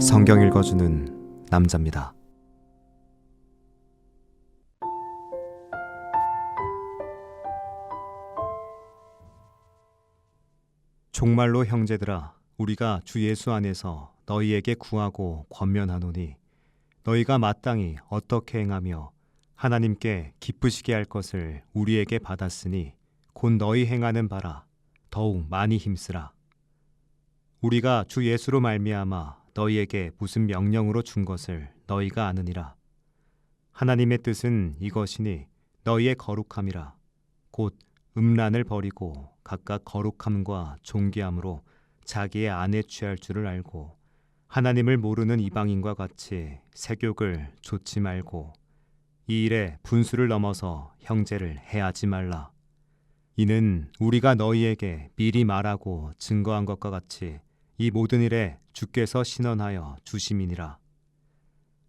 성경 읽어주는 남자입니다. 종말로 형제들아, 우리가 주 예수 안에서 너희에게 구하고 권면하노니 너희가 마땅히 어떻게 행하며 하나님께 기쁘시게 할 것을 우리에게 받았으니 곧 너희 행하는 바라 더욱 많이 힘쓰라. 우리가 주 예수로 말미암아 너희에게 무슨 명령으로 준 것을 너희가 아느니라. 하나님의 뜻은 이것이니 너희의 거룩함이라. 곧 음란을 버리고 각각 거룩함과 존귀함으로 자기의 아내 취할 줄을 알고 하나님을 모르는 이방인과 같이 세욕을 좇지 말고 이 일에 분수를 넘어서 형제를 해하지 말라. 이는 우리가 너희에게 미리 말하고 증거한 것과 같이 이 모든 일에 주께서 신원하여 주심이니라.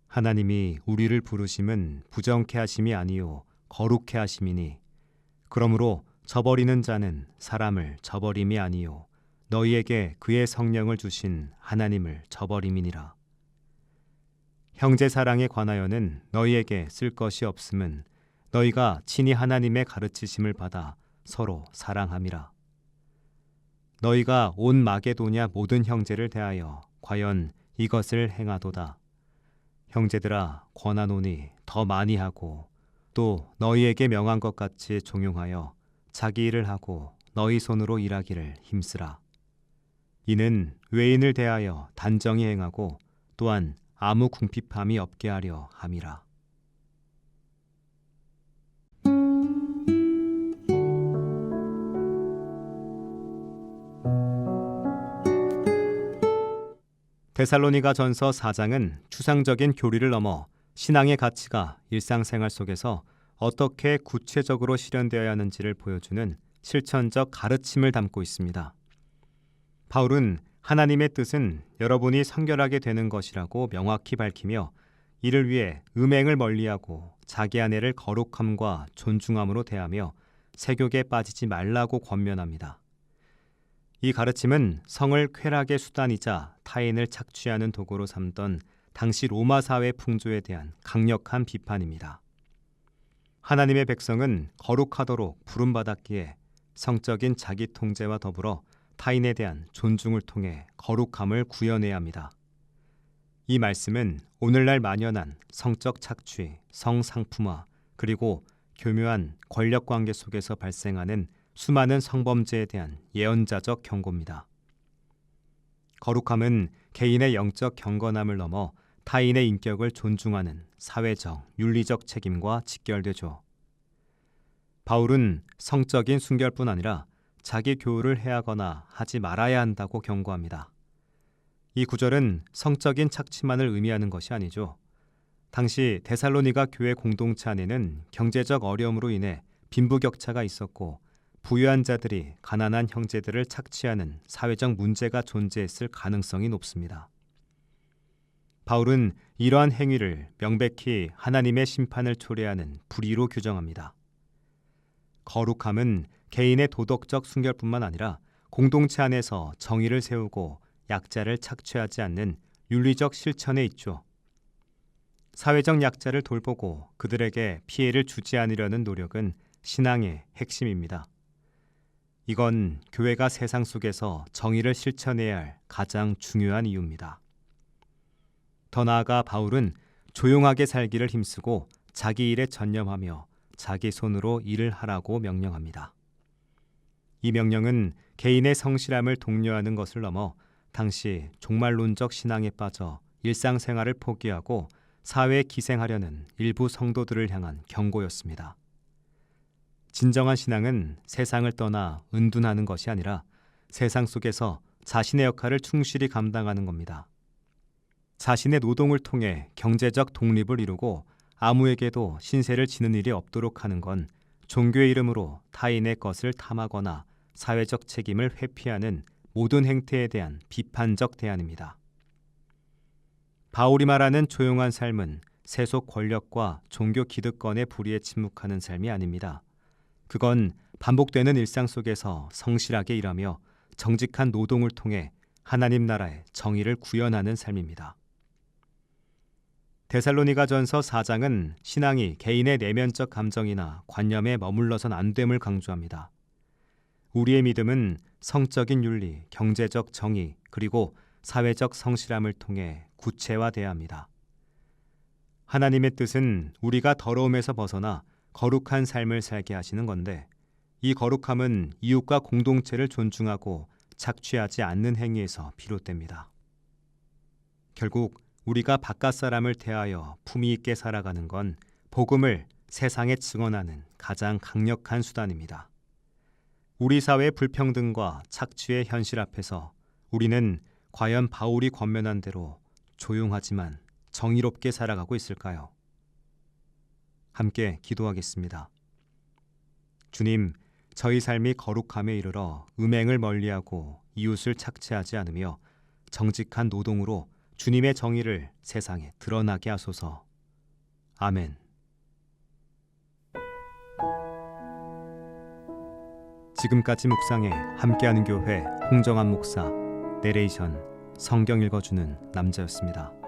하나님이 우리를 부르심은 부정케 하심이 아니요 거룩케 하심이니 그러므로 저버리는 자는 사람을 저버림이 아니요 너희에게 그의 성령을 주신 하나님을 저버림이니라. 형제 사랑에 관하여는 너희에게 쓸 것이 없음은 너희가 친히 하나님의 가르치심을 받아 서로 사랑함이라. 너희가 온 마게도냐 모든 형제를 대하여 과연 이것을 행하도다. 형제들아, 권하노니 더 많이 하고 또 너희에게 명한 것 같이 종용하여 자기 일을 하고 너희 손으로 일하기를 힘쓰라. 이는 외인을 대하여 단정히 행하고 또한 아무 궁핍함이 없게 하려 함이라. 데살로니가전서 4장은 추상적인 교리를 넘어 신앙의 가치가 일상생활 속에서 어떻게 구체적으로 실현되어야 하는지를 보여주는 실천적 가르침을 담고 있습니다. 바울은 하나님의 뜻은 여러분이 성결하게 되는 것이라고 명확히 밝히며 이를 위해 음행을 멀리하고 자기 아내를 거룩함과 존중함으로 대하며 세욕에 빠지지 말라고 권면합니다. 이 가르침은 성을 쾌락의 수단이자 타인을 착취하는 도구로 삼던 당시 로마 사회 풍조에 대한 강력한 비판입니다. 하나님의 백성은 거룩하도록 부름받았기에 성적인 자기 통제와 더불어 타인에 대한 존중을 통해 거룩함을 구현해야 합니다. 이 말씀은 오늘날 만연한 성적 착취, 성상품화, 그리고 교묘한 권력관계 속에서 발생하는 수많은 성범죄에 대한 예언자적 경고입니다. 거룩함은 개인의 영적 경건함을 넘어 타인의 인격을 존중하는 사회적, 윤리적 책임과 직결되죠. 바울은 성적인 순결뿐 아니라 자기 교우를 해하거나 하지 말아야 한다고 경고합니다. 이 구절은 성적인 착취만을 의미하는 것이 아니죠. 당시 데살로니가 교회 공동체 안에는 경제적 어려움으로 인해 빈부격차가 있었고 부유한 자들이 가난한 형제들을 착취하는 사회적 문제가 존재했을 가능성이 높습니다. 바울은 이러한 행위를 명백히 하나님의 심판을 초래하는 불의로 규정합니다. 거룩함은 개인의 도덕적 순결뿐만 아니라 공동체 안에서 정의를 세우고 약자를 착취하지 않는 윤리적 실천에 있죠. 사회적 약자를 돌보고 그들에게 피해를 주지 않으려는 노력은 신앙의 핵심입니다. 이건 교회가 세상 속에서 정의를 실천해야 할 가장 중요한 이유입니다. 더 나아가 바울은 조용하게 살기를 힘쓰고 자기 일에 전념하며 자기 손으로 일을 하라고 명령합니다. 이 명령은 개인의 성실함을 독려하는 것을 넘어 당시 종말론적 신앙에 빠져 일상생활을 포기하고 사회에 기생하려는 일부 성도들을 향한 경고였습니다. 진정한 신앙은 세상을 떠나 은둔하는 것이 아니라 세상 속에서 자신의 역할을 충실히 감당하는 겁니다. 자신의 노동을 통해 경제적 독립을 이루고 아무에게도 신세를 지는 일이 없도록 하는 건 종교의 이름으로 타인의 것을 탐하거나 사회적 책임을 회피하는 모든 행태에 대한 비판적 대안입니다. 바울이 말하는 조용한 삶은 세속 권력과 종교 기득권의 불의에 침묵하는 삶이 아닙니다. 그건 반복되는 일상 속에서 성실하게 일하며 정직한 노동을 통해 하나님 나라의 정의를 구현하는 삶입니다. 데살로니가전서 4장은 신앙이 개인의 내면적 감정이나 관념에 머물러선 안 됨을 강조합니다. 우리의 믿음은 성적인 윤리, 경제적 정의, 그리고 사회적 성실함을 통해 구체화돼야 합니다. 하나님의 뜻은 우리가 더러움에서 벗어나 거룩한 삶을 살게 하시는 건데, 이 거룩함은 이웃과 공동체를 존중하고 착취하지 않는 행위에서 비롯됩니다. 결국 우리가 바깥 사람을 대하여 품위 있게 살아가는 건 복음을 세상에 증언하는 가장 강력한 수단입니다. 우리 사회의 불평등과 착취의 현실 앞에서 우리는 과연 바울이 권면한 대로 조용하지만 정의롭게 살아가고 있을까요? 함께 기도하겠습니다. 주님, 저희 삶이 거룩함에 이르러 음행을 멀리하고 이웃을 착취하지 않으며 정직한 노동으로 주님의 정의를 세상에 드러나게 하소서. 아멘. 지금까지 묵상에 함께하는 교회 홍정한 목사, 내레이션 성경 읽어주는 남자였습니다.